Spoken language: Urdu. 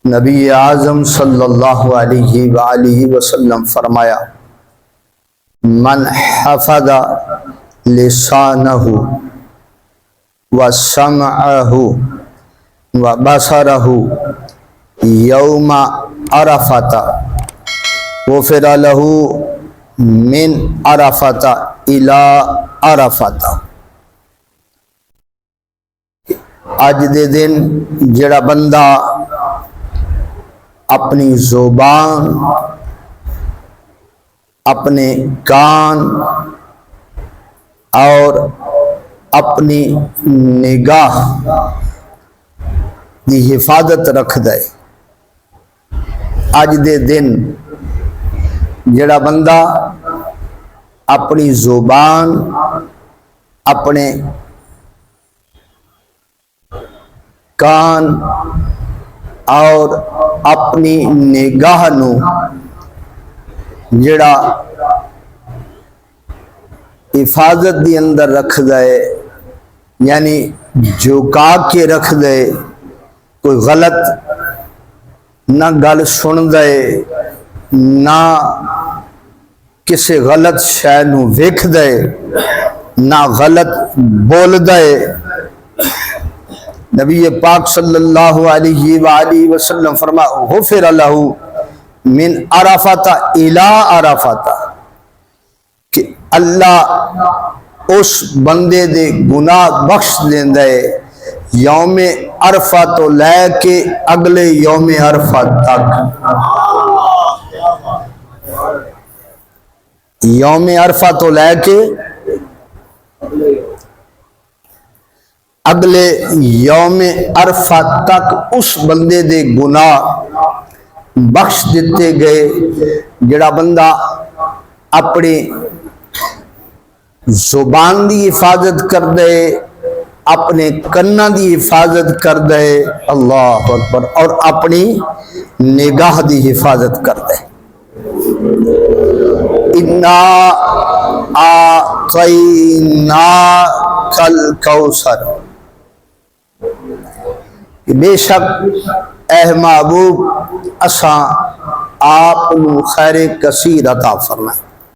نبی اعظم صلی اللہ علیہ وآلہ وسلم فرمایا من حفظ لسانہ وسمعہ وبصرہ یوم عرفۃ غفر لہ من عرفۃ الی عرفۃ۔ اج دے دن جڑا بندہ اپنی زبان، اپنے کان اور اپنی نگاہ دی حفاظت رکھ دے، اج دے دن جڑا بندہ اپنی زبان، اپنے کان اور اپنی نگاہ نو جڑا حفاظت دی اندر رکھ دے، یعنی جھکا کے رکھ دے، کوئی غلط نہ گل سن دے، نہ کسی غلط شے نو ویکھ دے، نہ غلط بول دے۔ نبی پاک صلی اللہ علیہ وآلہ وسلم فرما غفر لہ من عرفۃ الی عرفۃ، کہ اللہ اس بندے دے گناہ بخش دیندے یوم عرفہ تو لے کے اگلے یوم عرفہ تک۔ یوم عرفہ تو لے کے اگلے یوم عرفہ تک اس بندے دے گناہ بخش دیتے گئے جڑا بندہ اپنی زبان دی حفاظت کر دے، اپنے کناں دی حفاظت کر دے، اللہ اکبر، اور اپنی نگاہ دی حفاظت کر دے۔ انا اعطیناک الکوثر، بے شک اے محبوب اساں آپ نو خیر کثیر عطا فرمائے۔